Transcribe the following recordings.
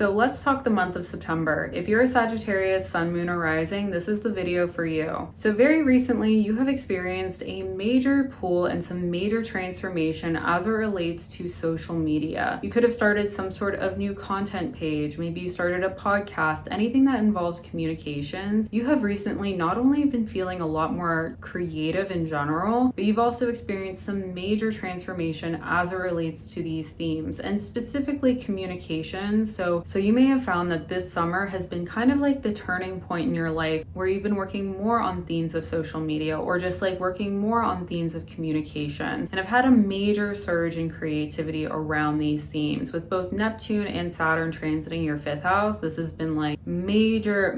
So let's talk the month of September. If you're a Sagittarius, sun, moon, or rising, this is the video for you. So very recently, you have experienced a major pull and some major transformation as it relates to social media. You could have started some sort of new content page. Maybe you started a podcast, anything that involves communications. You have recently not only been feeling a lot more creative in general, but you've also experienced some major transformation as it relates to these themes, and specifically communications. So you may have found that this summer has been kind of like the turning point in your life where you've been working more on themes of social media, or just like working more on themes of communication, and have had a major surge in creativity around these themes. With both Neptune and Saturn transiting your 5th house, this has been like major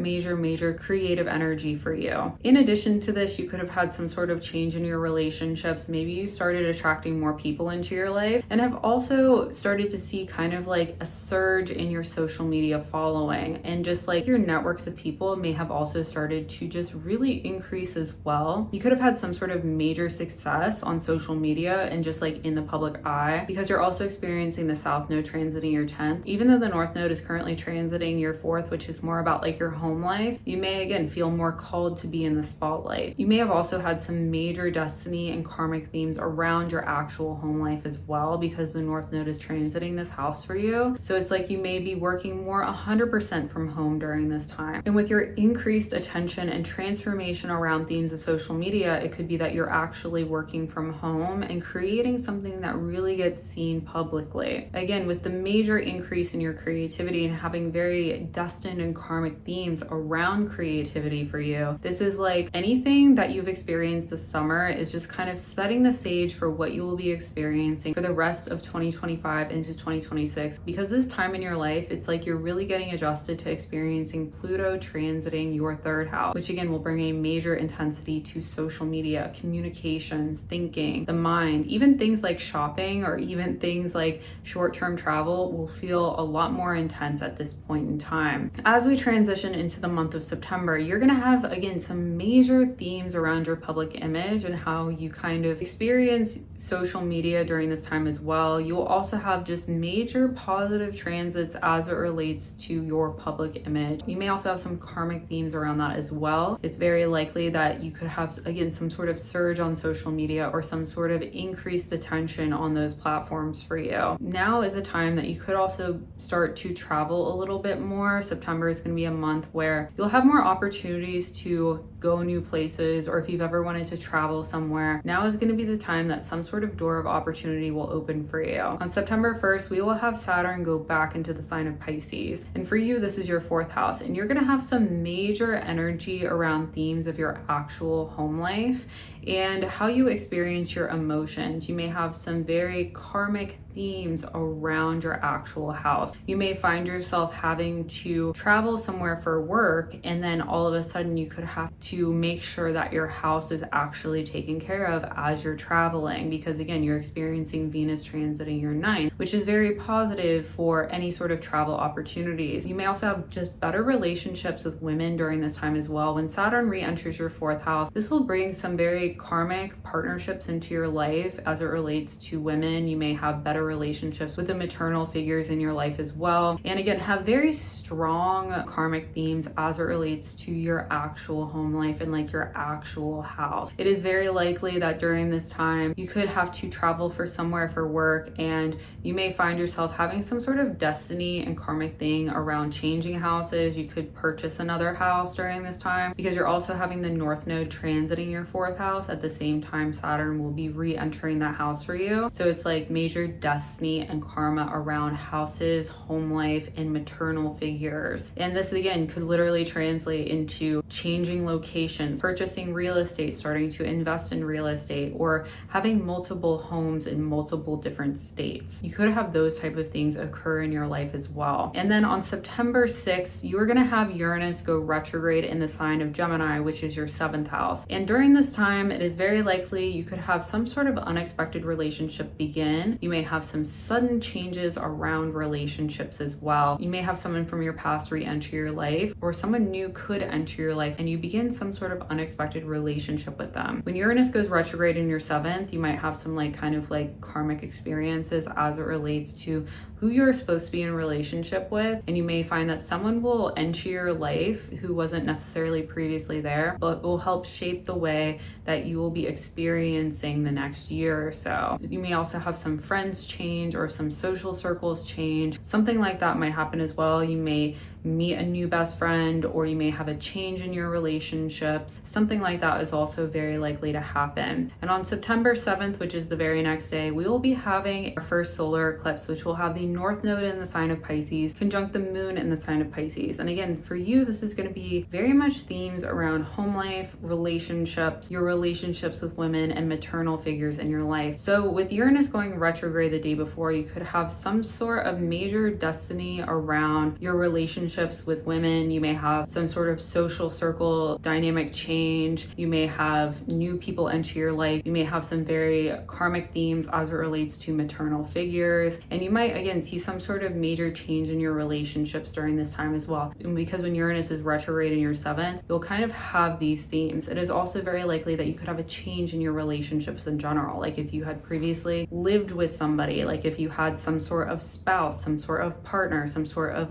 creative energy for you. In addition to this, you could have had some sort of change in your relationships. Maybe you started attracting more people into your life and have also started to see kind of like a surge in your social media following, and just like your networks of people may have also started to just really increase as well. You could have had some sort of major success on social media and just like in the public eye, because you're also experiencing the South Node transiting your 10th. Even though the North Node is currently transiting your 4th, which is more about like your home life, you may again feel more called to be in the spotlight. You may have also had some major destiny and karmic themes around your actual home life as well, because the North Node is transiting this house for you. So it's like you may be working more 100% from home during this time. And with your increased attention and transformation around themes of social media, it could be that you're actually working from home and creating something that really gets seen publicly. Again, with the major increase in your creativity and having very destined and karmic themes around creativity for you, this is like anything that you've experienced this summer is just kind of setting the stage for what you will be experiencing for the rest of 2025 into 2026. Because this time in your life, it's like you're really getting adjusted to experiencing Pluto transiting your 3rd house, which again will bring a major intensity to social media, communications, thinking, the mind. Even things like shopping or even things like short-term travel will feel a lot more intense at this point in time. As we transition into the month of September, you're gonna have again some major themes around your public image and how you kind of experience social media during this time as well. You will also have just major positive transits as it relates to your public image. You may also have some karmic themes around that as well. It's very likely that you could have again some sort of surge on social media or some sort of increased attention on those platforms for you. Now is a time that you could also start to travel a little bit more. September is going to be a month where you'll have more opportunities to go new places, or if you've ever wanted to travel somewhere, now is going to be the time that some sort of door of opportunity will open for you. On September 1st, we will have Saturn go back into the sign of Pisces. And for you, this is your 4th house, and you're going to have some major energy around themes of your actual home life and how you experience your emotions. You may have some very karmic themes around your actual house. You may find yourself having to travel somewhere for work, and then all of a sudden you could have to make sure that your house is actually taken care of as you're traveling, because again, you're experiencing Venus transiting your 9th, which is very positive for any sort of travel opportunities. You may also have just better relationships with women during this time as well. When Saturn re-enters your 4th house, this will bring some very karmic partnerships into your life as it relates to women. You may have better relationships with the maternal figures in your life as well, and again have very strong karmic themes as it relates to your actual home life and like your actual house. It is very likely that during this time you could have to travel for somewhere for work, and you may find yourself having some sort of destiny and karmic thing around changing houses. You could purchase another house during this time, because you're also having the North Node transiting your 4th house at the same time Saturn will be re-entering that house for you. So it's like major destiny and karma around houses, home life, and maternal figures. And this again could literally translate into changing locations, purchasing real estate, starting to invest in real estate, or having multiple homes in multiple different states. You could have those type of things occur in your life as well. And then on September 6th, you are going to have Uranus go retrograde in the sign of Gemini, which is your 7th house. And during this time, time, it is very likely you could have some sort of unexpected relationship begin. You may have some sudden changes around relationships as well. You may have someone from your past re-enter your life, or someone new could enter your life and you begin some sort of unexpected relationship with them. When Uranus goes retrograde in your 7th, you might have some kind of karmic experiences as it relates to who you're supposed to be in a relationship with, and you may find that someone will enter your life who wasn't necessarily previously there, but will help shape the way that you will be experiencing the next year or so. You may also have some friends change or some social circles change. Something like that might happen as well. You may meet a new best friend, or you may have a change in your relationships. Something like that is also very likely to happen. And on September 7th, which is the very next day, we will be having our first solar eclipse, which will have the North Node in the sign of Pisces conjunct the moon in the sign of Pisces. And again, for you, this is going to be very much themes around home life, relationships, your relationships with women, and maternal figures in your life. So with Uranus going retrograde the day before, you could have some sort of major destiny around your relationships with women. You may have some sort of social circle dynamic change. You may have new people enter your life. You may have some very karmic themes as it relates to maternal figures. And you might, again, see some sort of major change in your relationships during this time as well. And because when Uranus is retrograde in your 7th, you'll kind of have these themes. It is also very likely that you could have a change in your relationships in general. Like if you had previously lived with somebody, like if you had some sort of spouse, some sort of partner, some sort of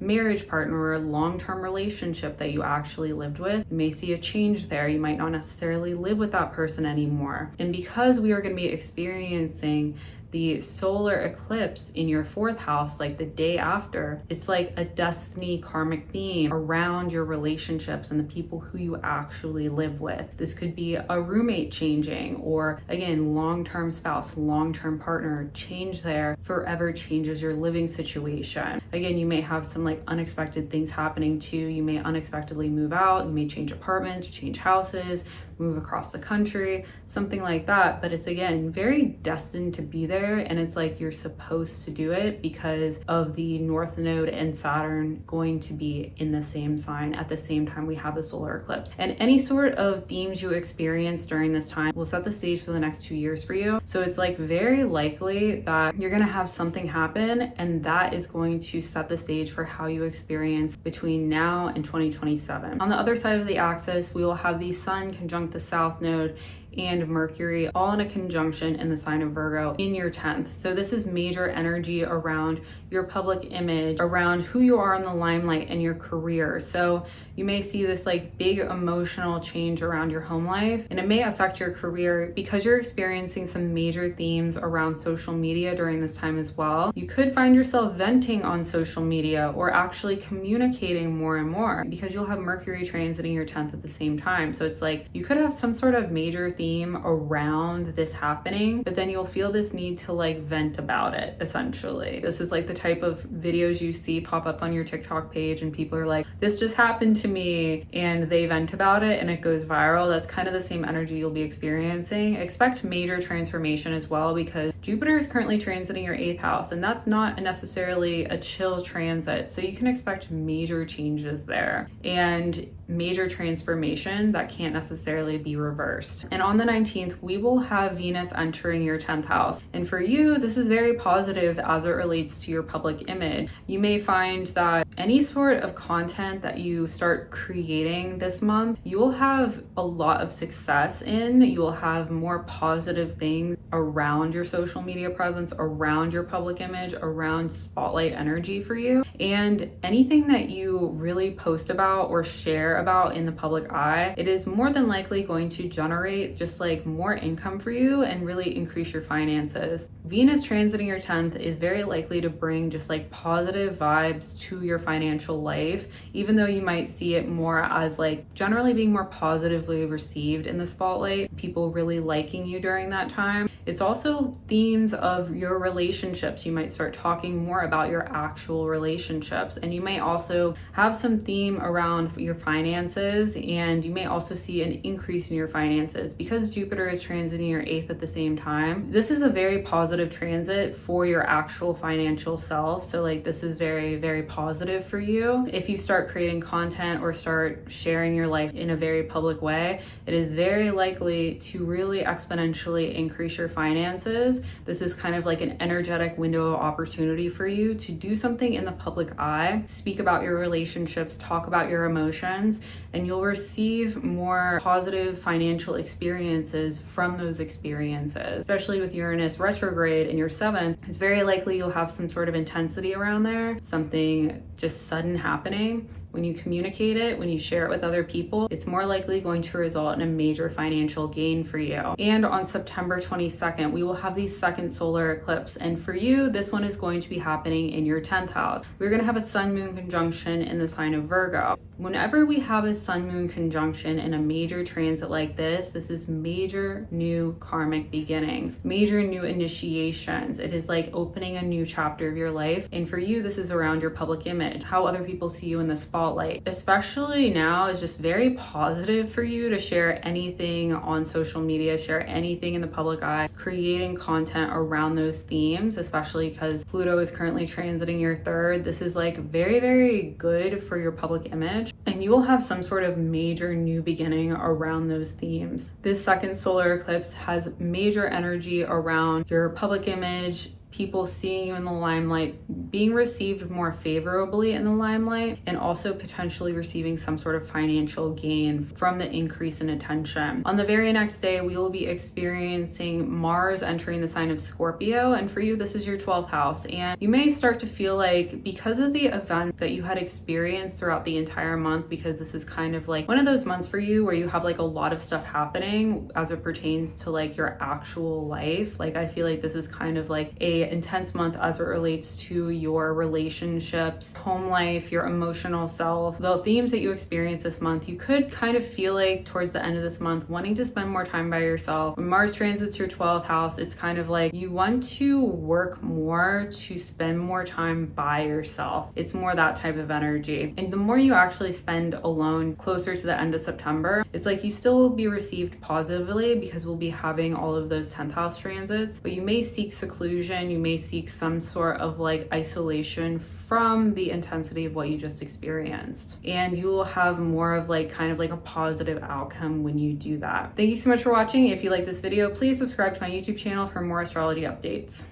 marriage partner or a long-term relationship that you actually lived with, you may see a change there. You might not necessarily live with that person anymore. And because we are going to be experiencing the solar eclipse in your 4th house, the day after, it's like a destiny karmic theme around your relationships and the people who you actually live with. This could be a roommate changing, or again, long-term spouse, long-term partner change there, forever changes your living situation. Again, you may have some unexpected things happening too. You may unexpectedly move out, you may change apartments, change houses, move across the country, something like that. But it's again very destined to be there, and it's you're supposed to do it because of the North Node and Saturn going to be in the same sign at the same time we have the solar eclipse. And any sort of themes you experience during this time will set the stage for the next 2 years for you. So it's very likely that you're going to have something happen, and that is going to set the stage for how you experience between now and 2027. On the other side of the axis, we will have the Sun conjunct the South Node and Mercury all in a conjunction in the sign of Virgo in your 10th. So this is major energy around your public image, around who you are in the limelight and your career. So you may see this big emotional change around your home life, and it may affect your career because you're experiencing some major themes around social media during this time as well. You could find yourself venting on social media or actually communicating more and more because you'll have Mercury transiting your 10th at the same time. So it's you could have some sort of major theme around this happening, but then you'll feel this need to vent about it, essentially. This is the type of videos you see pop up on your TikTok page and people are this just happened to me, and they vent about it and it goes viral. That's kind of the same energy you'll be experiencing. Expect major transformation as well, because Jupiter is currently transiting your 8th house, and that's not necessarily a chill transit. So you can expect major changes there and major transformation that can't necessarily be reversed. And on the 19th, we will have Venus entering your 10th house. And for you, this is very positive as it relates to your public image. You may find that any sort of content that you start creating this month, you will have a lot of success in. You will have more positive things around your social media presence, around your public image, around spotlight energy for you. And anything that you really post about or share about in the public eye, it is more than likely going to generate just more income for you and really increase your finances. Venus transiting your 10th is very likely to bring just positive vibes to your financial life, even though you might see it more as generally being more positively received in the spotlight, people really liking you during that time. It's also themes of your relationships. You might start talking more about your actual relationships, and you may also have some theme around your finances, and you may also see an increase in your finances because Jupiter is transiting your 8th at the same time. This is a very positive transit for your actual financial self. So like this is very, very positive for you. If you start creating content or start sharing your life in a very public way, it is very likely to really exponentially increase your finances. This is kind of like an energetic window of opportunity for you to do something in the public eye, speak about your relationships, talk about your emotions, and you'll receive more positive financial experiences from those experiences. Especially with Uranus retrograde in your 7th, it's very likely you'll have some sort of intensity around there, something just sudden happening. When you communicate it, when you share it with other people, it's more likely going to result in a major financial gain for you. And on September 22nd, we will have the second solar eclipse. And for you, this one is going to be happening in your 10th house. We're going to have a sun-moon conjunction in the sign of Virgo. Whenever we have a sun-moon conjunction in a major transit like this is major new karmic beginnings, major new initiations. It is like opening a new chapter of your life. And for you, this is around your public image, how other people see you in the spotlight. Especially now is just very positive for you to share anything on social media, share anything in the public eye, creating content around those themes, especially because Pluto is currently transiting your 3rd. This is like very, very good for your public image. And you will have some sort of major new beginning around those themes. This second solar eclipse has major energy around your public image, people seeing you in the limelight, being received more favorably in the limelight, and also potentially receiving some sort of financial gain from the increase in attention. On the very next day, we will be experiencing Mars entering the sign of Scorpio, and for you, this is your 12th house. And you may start to feel like because of the events that you had experienced throughout the entire month, because this is kind of like one of those months for you where you have like a lot of stuff happening as it pertains to like your actual life. Like I feel like this is kind of like a intense month as it relates to your relationships, home life, your emotional self. The themes that you experience this month, you could kind of feel like towards the end of this month wanting to spend more time by yourself. When Mars transits your 12th house, it's kind of like you want to work more to spend more time by yourself. It's more that type of energy. And the more you actually spend alone closer to the end of September, it's like you still will be received positively because we'll be having all of those 10th house transits, but you may seek seclusion, you may seek some sort of like isolation from the intensity of what you just experienced. And you will have more of like kind of like a positive outcome when you do that. Thank you so much for watching. If you like this video, please subscribe to my YouTube channel for more astrology updates.